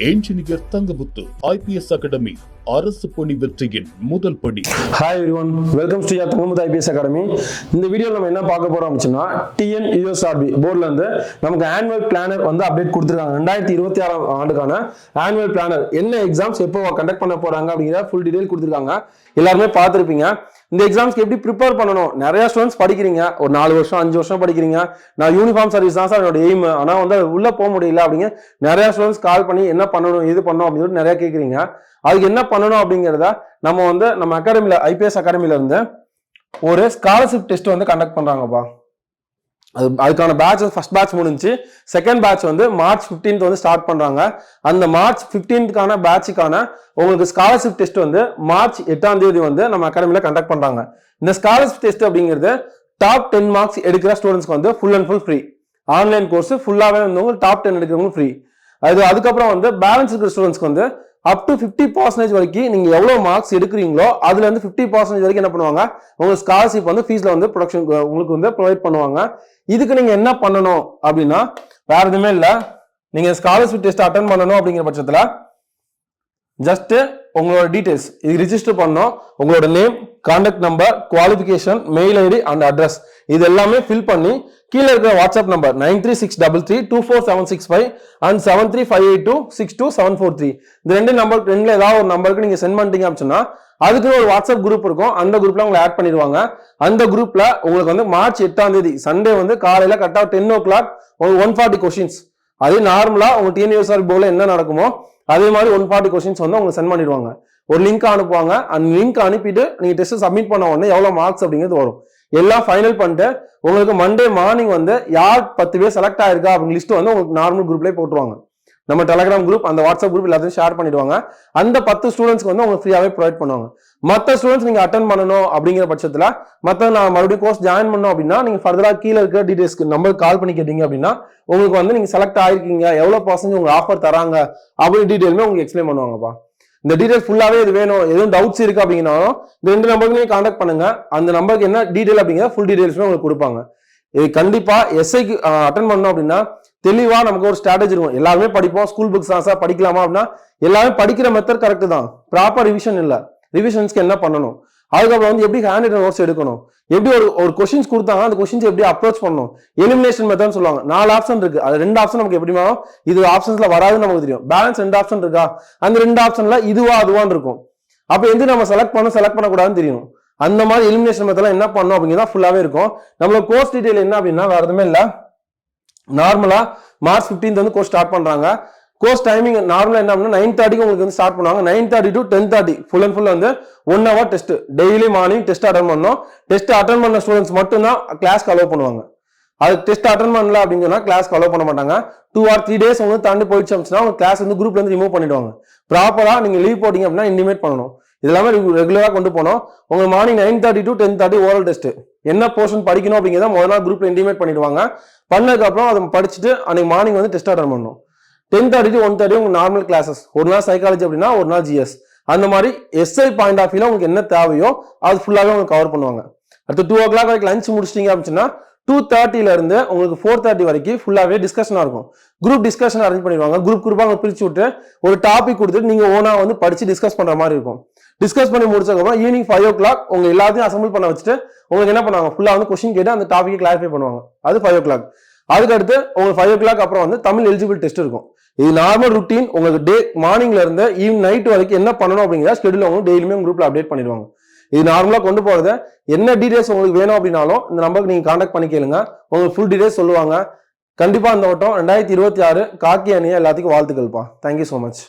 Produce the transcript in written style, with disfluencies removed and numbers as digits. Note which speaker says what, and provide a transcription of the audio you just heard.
Speaker 1: Engineer Thangamuthu IPS academy அரசு பணி வெற்றியின் முதல் படி.
Speaker 2: Hi everyone, welcome to Thangamuthu IPS academy. இந்த வீடியோவில் நம்ம என்ன பார்க்க போறோம் அப்படின்னா, TNUSRB போர்ட்ல இருந்து நமக்கு ஆனுவல் பிளானர் வந்து அப்டேட் கொடுத்துருக்காங்க. 2026 ஆண்டுக்கான ஆனுவல் பிளானர் என்ன எக்ஸாம்ஸ் எப்போ கண்டக்ட் பண்ண போறாங்க அப்படிங்கிற ஃபுல் டீடைல் கொடுத்துருக்காங்க. எல்லாருமே பார்த்துருப்பீங்க. இந்த எக்ஸாம்ஸ்க்கு எப்படி ப்ரிப்பேர் பண்ணணும், நிறைய ஸ்டூடெண்ட்ஸ் படிக்கிறீங்க, ஒரு 4 வருஷம் 5 வருஷம் படிக்கிறீங்க. நான் யூனிஃபார்ம் சர்வீஸ் தான் சார் என்னோட எய்ம், ஆனால் வந்து உள்ள போக முடியல அப்படிங்க நிறைய ஸ்டூடெண்ட்ஸ் கால் பண்ணி என்ன பண்ணணும் இது பண்ணணும் அப்படின்னு சொல்லிட்டு நிறைய கேட்குறீங்க. அதுக்கு என்ன பண்ணணும் அப்படிங்கிறத நம்ம அகாடமியில் ஐபிஎஸ் அகாடமியில இருந்து ஒரு ஸ்காலர்ஷிப் டெஸ்ட் வந்து கண்டக்ட் பண்றாங்கப்பா. அதுக்கான பேட்ச் ஃபர்ஸ்ட் பேட்ச் முடிஞ்சு, செகண்ட் பேட்ச் வந்து March 15th வந்து ஸ்டார்ட் பண்றாங்க. அந்த March 15th பேட்சுக்கான உங்களுக்கு ஸ்காலர்ஷிப் டெஸ்ட் வந்து March 8 வந்து நம்ம அகாடமியில கண்டக்ட் பண்றாங்க. இந்த ஸ்காலர்ஷிப் டெஸ்ட் அப்படிங்கிறது டாப் 10 மார்க்ஸ் எடுக்கிற ஸ்டூடெண்ட்ஸ்க்கு வந்து full and full free. Online course ஃபுல்லாவே வந்து டாப் 10 எடுக்கிறவங்க ஃப்ரீ. அதுக்கப்புறம் வந்து பேலன்ஸ் இருக்கிற ஸ்டூடெண்ட்ஸ்க்கு வந்து அப் டு 50% வரைக்கும் நீங்க எவ்வளவு மார்க்ஸ் எடுக்கிறீங்களோ அதுல இருந்து 50% வரைக்கும் என்ன பண்ணுவாங்க, உங்க ஸ்காலர்ஷிப் வந்து ஃபீஸ்ல வந்து ப்ரொடக்ஷன் உங்களுக்கு வந்து ப்ரொவைட் பண்ணுவாங்க. இதுக்கு நீங்க என்ன பண்ணணும் அப்படின்னா வேற எதுவுமே இல்லை. நீங்க ஸ்காலர்ஷிப் டெஸ்ட் அட்டென்ட் பண்ணணும் அப்படிங்கிற பட்சத்துல ஜஸ்ட் உங்களோட டீடைல்ஸ் இது ரிஜிஸ்டர் பண்ணணும். உங்களோட name, contact number, qualification, mail ID and address இது எல்லாமே ஃபில் பண்ணி கீழே இருக்கிற வாட்ஸ்அப் நம்பர் 9363324765 அண்ட் 7358262743 இந்த ரெண்டுல ஏதாவது ஒரு நம்பருக்கு நீங்க சென்ட் பண்ணிட்டீங்க அப்படின்னா அதுக்கு ஒரு வாட்ஸ்அப் குரூப் இருக்கும். அந்த குரூப்ல உங்களை ஆட் பண்ணிடுவாங்க. அந்த குரூப்ல உங்களுக்கு வந்து March 8 சண்டே வந்து காலையில கரெக்டா 10 o'clock 140 கொஸ்டின்ஸ், அது நார்மலா உங்க TNUSRB போர்ட்ல என்ன நடக்குமோ அதே மாதிரி 140 கொஸ்டின்ஸ் வந்து உங்களுக்கு சென்ட் பண்ணிடுவாங்க. ஒரு லிங்க் அனுப்புவாங்க. அந்த லிங்க் அனுப்பிட்டு நீங்க டெஸ்ட் சப்மிட் பண்ண உடனே எவ்வளவு மார்க்ஸ் அப்படிங்கிறது வரும். எல்லாம் ஃபைனல் பண்ணிட்டு உங்களுக்கு மண்டே மார்னிங் வந்து யார் 10 பேர் செலக்ட் ஆயிருக்கா அப்படிங்கிற லிஸ்ட் வந்து உங்களுக்கு நார்மல் குரூப்லேயே போட்டுருவாங்க. நம்ம டெலிகிராம் குரூப், அந்த வாட்ஸ்அப் குரூப் எல்லாத்தையும் ஷேர் பண்ணிடுவாங்க. அந்த 10 ஸ்டூடெண்ட்ஸ்க்கு வந்து உங்களுக்கு ஃப்ரீயாவே ப்ரொவைட் பண்ணுவாங்க. மற்ற ஸ்டூடெண்ட்ஸ் நீங்க அட்டன் பண்ணணும் அப்படிங்கிற பட்சத்துல நான் மறுபடியும் கோர்ஸ் ஜாயின் பண்ணணும் அப்படின்னா நீங்க ஃபர்தரா கீழே இருக்க டீடைல்ஸ்க்கு நம்பருக்கு கால் பண்ணி கேட்டீங்க அப்படின்னா உங்களுக்கு வந்து நீங்க செலக்ட் ஆயிருக்கீங்க, எவ்வளவு பர்சன்டேஜ் உங்களுக்கு ஆஃபர் தராங்க அப்படின்னு டீடைலுமே உங்களுக்கு எக்ஸ்பிளைன் பண்ணுவாங்கப்பா. இந்த டீடைல்ஸ் ஃபுல்லாவே இது வேணும், எதுவும் டவுட்ஸ் இருக்கு அப்படின்னாலும் இந்த 2 நம்பருக்கு நீங்க கான்டாக்ட் பண்ணுங்க. அந்த நம்பருக்கு என்ன டீடைல் அப்படிங்கிற ஃபுல் டீடைல்ஸுமே உங்களுக்கு கொடுப்பாங்க. இது கண்டிப்பா எஸ்ஐக்கு அட்டன் பண்ணணும் அப்படின்னா தெளிவா நமக்கு ஒரு ஸ்ட்ராட்டஜி இருக்கும். எல்லாருமே படிப்போம், ஸ்கூல் புக்ஸ் தான் சார் படிக்கலாமா அப்படின்னா எல்லாமே படிக்கிற மெத்தட் கரெக்ட் தான், ப்ராப்பர் ரிவிஷன் இல்லை. ரிவிஷன்ஸ்க்கு என்ன பண்ணணும், அதுக்கப்புறம் வந்து எப்படி ஹேண்ட் ரிட்டன் நோட்ஸ் எடுக்கணும், எப்படி ஒரு கொஸ்டின்ஸ் கொடுத்தாங்க அந்த கொஸ்டின்ஸ் எப்படி அப்ரோச் பண்ணணும், எலிமினேஷன் மெத்தட் சொல்லுவாங்க. 4 ஆப்ஷன் இருக்கு. அது 2 ஆப்ஷன் நமக்கு எப்படி இது ஆப்ஷன்ஸ்ல வராதுன்னு நமக்கு தெரியும். பேலன்ஸ் 2 ஆப்ஷன் இருக்கா, அந்த 2 ஆப்ஷன்ல இதுவா அதுவான்னு இருக்கும். அப்ப எது நம்ம செலக்ட் பண்ணக்கூடாதுன்னு தெரியும். அந்த மாதிரி எலிமினேஷன் மெத்தட்ல என்ன பண்ணணும் அப்படிங்கிறதா ஃபுல்லாவே இருக்கும். நம்மளோட கோர்ஸ் டீடைல் என்ன அப்படின்னா வேற எதுவுமே இல்லை. நார்மலா March 15 வந்து கோர்ஸ் ஸ்டார்ட் பண்றாங்க. கோர்ஸ் டைமிங் நார்மலா என்ன அப்படின்னா 9:30 உங்களுக்கு வந்து ஸ்டார்ட் பண்ணுவாங்க. 9:30 to 10:30 ஃபுல் அண்ட் ஃபுல் வந்து 1 hour test. Daily morning test attend பண்ணணும். டெஸ்ட் அட்டன் பண்ண ஸ்டூடெண்ட்ஸ் மட்டும் தான் கிளாஸ்க்கு அலோவ் பண்ணுவாங்க. அது டெஸ்ட் அட்டன் பண்ணல அப்படின்னு சொன்னா கிளாஸ்க்கு அலோவ் பண்ண மாட்டாங்க. 2 or 3 days உங்களுக்கு தாண்டி போயிடுச்சு அப்படின்னா உங்க கிளாஸ் வந்து குரூப்ல இருந்து ரிமூவ் பண்ணிடுவாங்க. ப்ராப்பரா நீங்க லீவ் போட்டீங்க அப்படின்னா இன்டிமேட் பண்ணணும். இதெல்லாமே ரெகுலரா கொண்டு போனோம். உங்க மார்னிங் 9:30 to 10:30 ஓரல் டெஸ்ட். என்ன போர்ஷன் படிக்கணும் அப்படிங்கிறத முதல் நாள் குரூப்ல இன்டிமேட் பண்ணிடுவாங்க. பண்ணதுக்கு அப்புறம் அதை படிச்சுட்டு அன்னைக்கு மார்னிங் வந்து டெஸ்ட் அட்டன் பண்ணணும். 10:30 to 1:30 உங்க நார்மல் கிளாஸஸ், ஒரு நாள் சைக்காலஜி அப்படின்னா ஒரு நாள் GS, அந்த மாதிரி SI பாயிண்ட் ஆஃப் வியூல உங்களுக்கு என்ன தேவையோ அது ஃபுல்லாவே உங்களுக்கு கவர் பண்ணுவாங்க. அடுத்து 2 o'clock வரைக்கும் லஞ்ச் முடிச்சிட்டீங்க அப்படின்னா 2:30 இருந்து உங்களுக்கு 4:30 வரைக்கும் ஃபுல்லாவே டிஸ்கஷனா இருக்கும். குரூப் டிஸ்கஷன் அரேஞ்ச் பண்ணிடுவாங்க. குரூப்பா பிரிச்சு விட்டு ஒரு டாபிக் கொடுத்துட்டு நீங்க ஓனா வந்து படிச்சு டிஸ்கஸ் பண்ற மாதிரி இருக்கும். டிஸ்கஸ் பண்ணி முடிச்சதுக்கப்புறம் ஈவினிங் 5 o'clock உங்க எல்லாத்தையும் அசம்பிள் பண்ண வச்சுட்டு உங்களுக்கு என்ன பண்ணுவாங்க, ஃபுல்லா வந்து கொஸ்டின் கேட்டு அந்த டாபிக் கிளாரிஃபை பண்ணுவாங்க. அது 5 o'clock. அதுக்கு அடுத்து உங்களுக்கு 5 o'clock அப்புறம் வந்து தமிழ் எலிஜிபிள் டெஸ்ட் இருக்கும். இது நார்மல் ருட்டீன். உங்களுக்கு டே மார்னிங்ல இருந்து ஈவினிங் நைட் வரைக்கும் என்ன பண்ணணும் அப்படிங்கிற ஷெட்யூல் உங்களுக்கு டெய்லியுமே குரூப்ல அப்டேட் பண்ணிடுவாங்க. இது நார்மலா கொண்டு போறது. என்ன டீடைல்ஸ் உங்களுக்கு வேணும் அப்படின்னாலும் இந்த நம்பருக்கு நீங்க கான்டாக்ட் பண்ணி கேளுங்க, உங்களுக்கு ஃபுல் டீடைல்ஸ் சொல்லுவாங்க. கண்டிப்பா இந்த வட்டம் 2026 காக்கி அணியா எல்லாத்துக்கும் வாழ்த்துக்கள்ப்பா. Thank you so much.